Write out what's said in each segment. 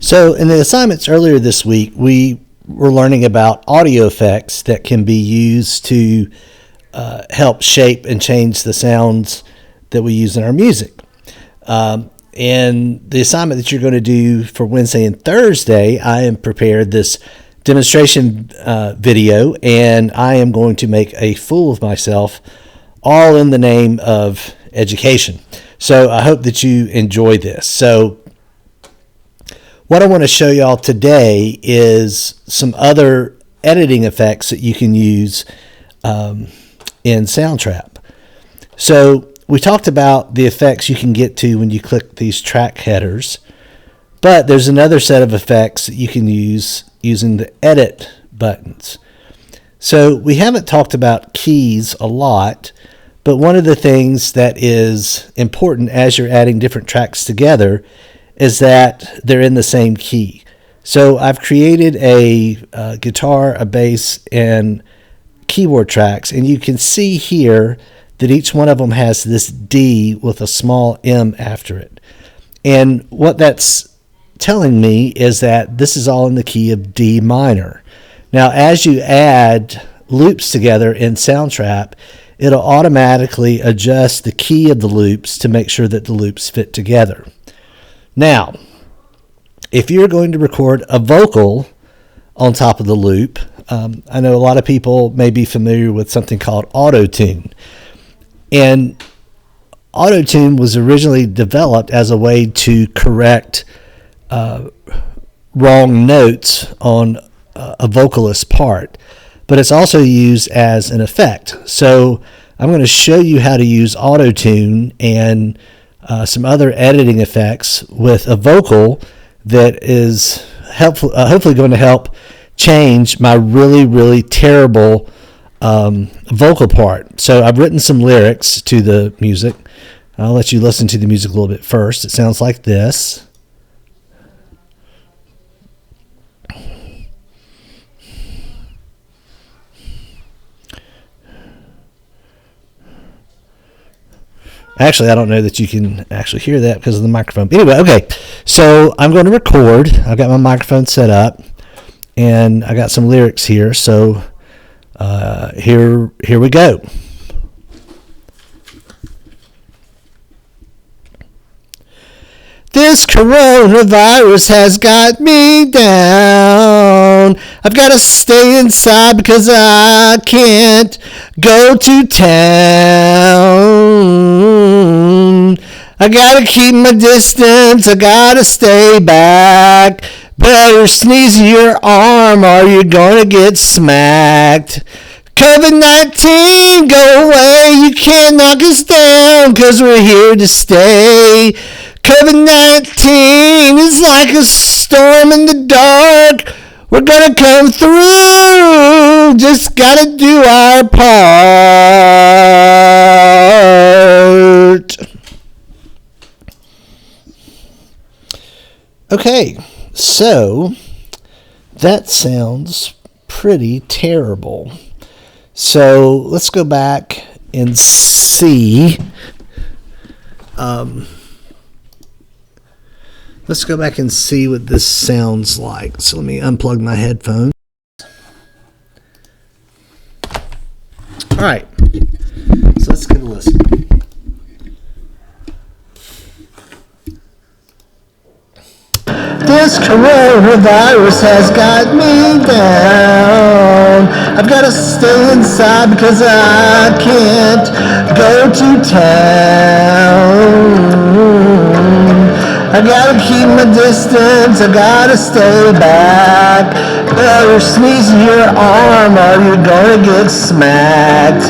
So in the assignments earlier this week, we were learning about audio effects that can be used to help shape and change the sounds that we use in our music. And the assignment that you're going to do for Wednesday and Thursday, I am prepared this demonstration video, and I am going to make a fool of myself, all in the name of education. So I hope that you enjoy this. So what I want to show y'all today is some other editing effects that you can use in Soundtrap. So we talked about the effects you can get to when you click these track headers, but there's another set of effects that you can use using the edit buttons. So we haven't talked about keys a lot, but one of the things that is important as you're adding different tracks together is that they're in the same key. So I've created a guitar, a bass, and keyboard tracks, and you can see here that each one of them has this D with a small M after it. And what that's telling me is that this is all in the key of D minor. Now, as you add loops together in Soundtrap, it'll automatically adjust the key of the loops to make sure that the loops fit together. Now, if you're going to record a vocal on top of the loop, I know a lot of people may be familiar with something called Autotune. And Autotune was originally developed as a way to correct wrong notes on a vocalist's part, but it's also used as an effect. So I'm going to show you how to use Autotune and some other editing effects with a vocal that is hopefully going to help change my really, really terrible vocal part. So I've written some lyrics to the music. I'll let you listen to the music a little bit first. It sounds like this. Actually, I don't know that you can actually hear that because of the microphone. Anyway, okay, so I'm going to record. I've got my microphone set up, and I got some lyrics here. So here we go. This coronavirus has got me down. I've got to stay inside because I can't go to town. I got to keep my distance. I got to stay back. Better sneeze your arm or you're going to get smacked. COVID-19, go away. You can't knock us down because we're here to stay. COVID-19 is like a storm in the dark. We're gonna come through. Just gotta do our part. Okay, so that sounds pretty terrible. So let's go back and see. Let's go back and see what this sounds like. So let me unplug my headphones. All right. So let's give a listen. This coronavirus has got me down. I've got to stay inside because I can't go to town. I gotta keep my distance, I gotta stay back. Better sneeze your arm or you're gonna get smacked.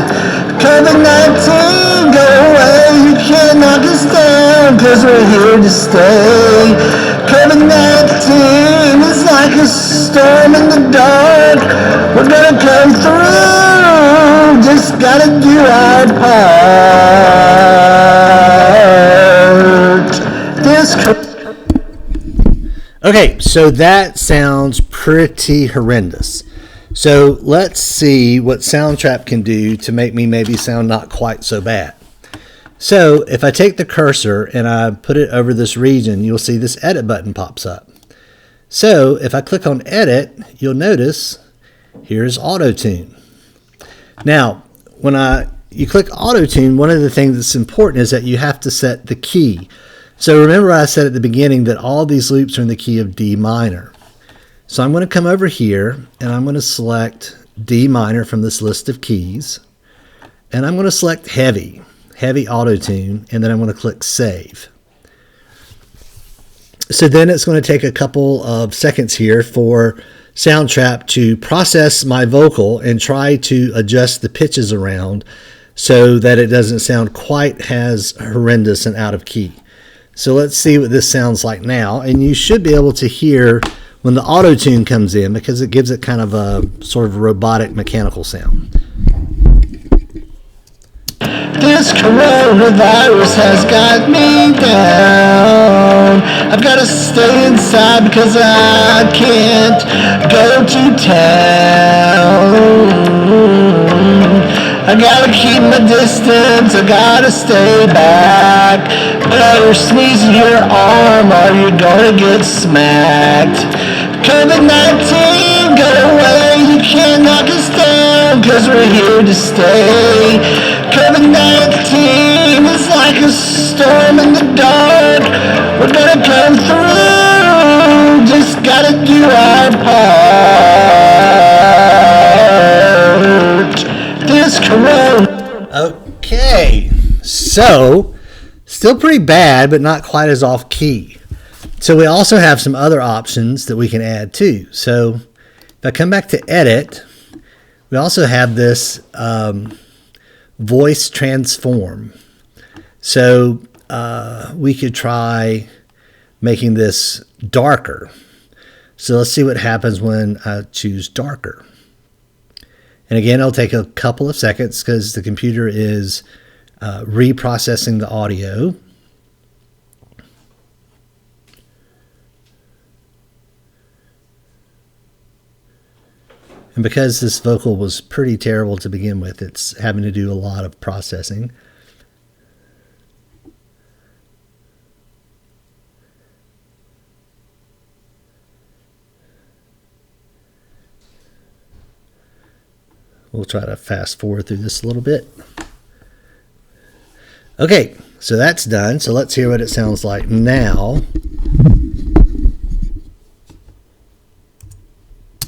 COVID-19, go away, you can't knock us down, cause we're here to stay. COVID-19 is like a storm in the dark. We're gonna come through, just gotta do our part. Okay, so that sounds pretty horrendous. So let's see what Soundtrap can do to make me maybe sound not quite so bad. So if I take the cursor and I put it over this region, you'll see this edit button pops up. So if I click on edit, you'll notice here's Autotune. Now, when you click Autotune, one of the things that's important is that you have to set the key. So remember I said at the beginning that all these loops are in the key of D minor. So I'm going to come over here and I'm going to select D minor from this list of keys. And I'm going to select heavy Autotune, and then I'm going to click save. So then it's going to take a couple of seconds here for Soundtrap to process my vocal and try to adjust the pitches around so that it doesn't sound quite as horrendous and out of key. So let's see what this sounds like now. And you should be able to hear when the Autotune comes in, because it gives it kind of a sort of robotic mechanical sound. This coronavirus has got me down. I've got to stay inside because I can't go to town. I gotta keep my distance, I gotta stay back. Better sneeze in your arm or you're gonna get smacked. COVID-19, go away, you can't knock us down, cause we're here to stay. COVID-19 is like a storm in the dark. We're gonna come through, just gotta do our part. This corona. Okay, so still pretty bad, but not quite as off key. So we also have some other options that we can add too. So if I come back to edit, we also have this voice transform. So we could try making this darker. So let's see what happens when I choose darker. And again, it'll take a couple of seconds because the computer is reprocessing the audio. And because this vocal was pretty terrible to begin with, it's having to do a lot of processing. We'll try to fast forward through this a little bit. Okay, so that's done. So let's hear what it sounds like now.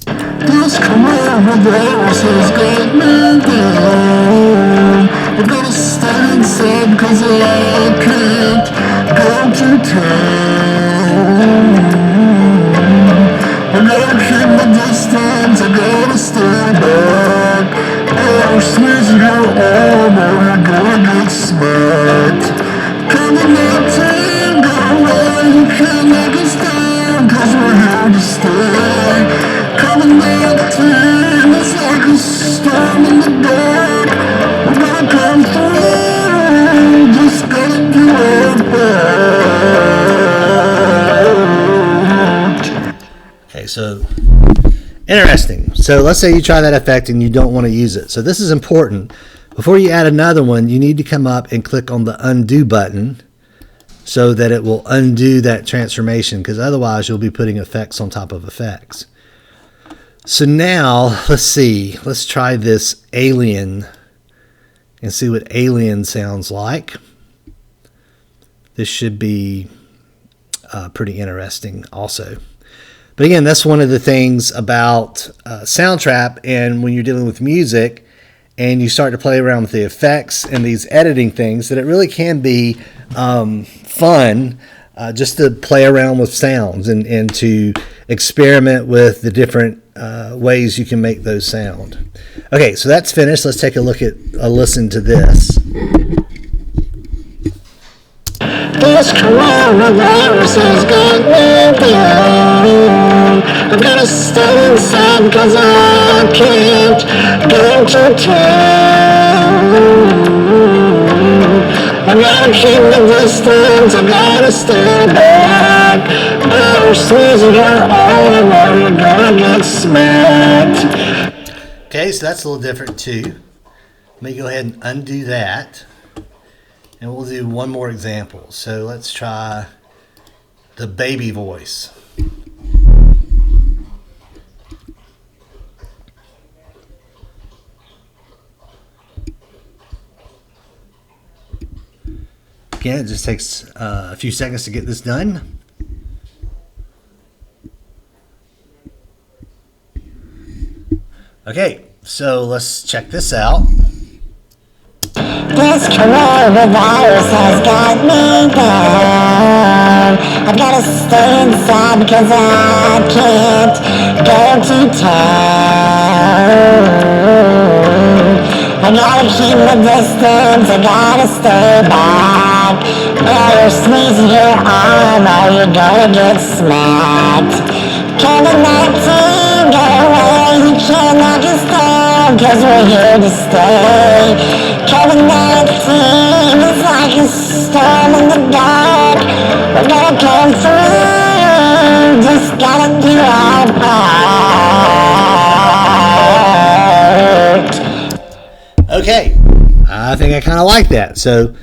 This coronavirus has got me down. I gotta stay inside cause I can't go to town. I gotta keep my distance, I gotta stay back. Or squeeze your arm or you're gonna get smacked. COVID-19, go away, you can't knock us down cause we're here to stay. COVID-19 is like a storm in the dark. We're gonna come through, just gotta do our part. Okay, so interesting. So let's say you try that effect and you don't want to use it. So this is important. Before you add another one, you need to come up and click on the undo button so that it will undo that transformation, because otherwise you'll be putting effects on top of effects. So now, let's see. Let's try this alien and see what alien sounds like. This should be pretty interesting also. But again, that's one of the things about Soundtrap, and when you're dealing with music and you start to play around with the effects and these editing things, that it really can be fun just to play around with sounds and to experiment with the different ways you can make those sound. Okay, so that's finished. Let's take a listen to this. This coronavirus has got me down. I gotta stay inside cause I can't go to town. I gotta keep the distance, I gotta stay back. Better squeeze your arm or you're gonna get smacked. Okay, so that's a little different too. Let me go ahead and undo that. And we'll do one more example. So let's try the baby voice. Again, it just takes a few seconds to get this done. Okay, so let's check this out. This coronavirus has got me down. I've got to stay inside because I can't go to town. I gotta keep my distance, I gotta stay back. Better squeeze your arm or you're gonna get smacked. COVID-19, go away, you can't knock us down, cause we're here to stay. COVID-19 is like a storm in the dark. We're gonna come through, just gotta do our part. Okay, I think I kind of like that. So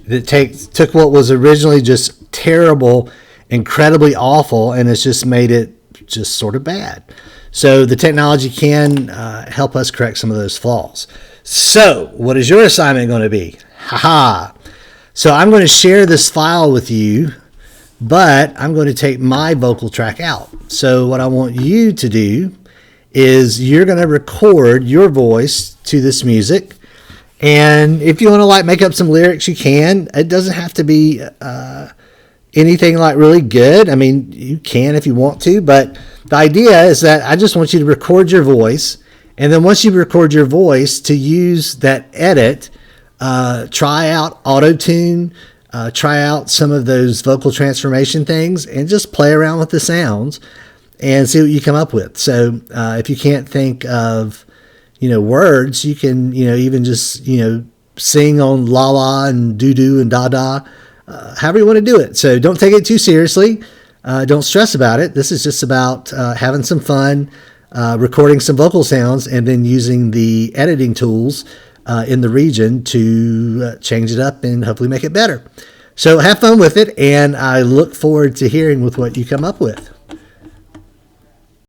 it took what was originally just terrible, incredibly awful, and it's just made it just sort of bad. So the technology can help us correct some of those flaws. So what is your assignment going to be? Haha. So I'm going to share this file with you, but I'm going to take my vocal track out. So what I want you to do is you're going to record your voice to this music. And if you want to like make up some lyrics, you can. It doesn't have to be anything like really good. I mean, you can if you want to, but the idea is that I just want you to record your voice. And then once you record your voice, to use that edit, try out Autotune, try out some of those vocal transformation things, and just play around with the sounds and see what you come up with. So if you can't think of, words, you can, even just, sing on la la and doo doo and da da, however you want to do it. So don't take it too seriously. Don't stress about it. This is just about having some fun, recording some vocal sounds, and then using the editing tools in the region to change it up and hopefully make it better. So have fun with it, and I look forward to hearing with what you come up with.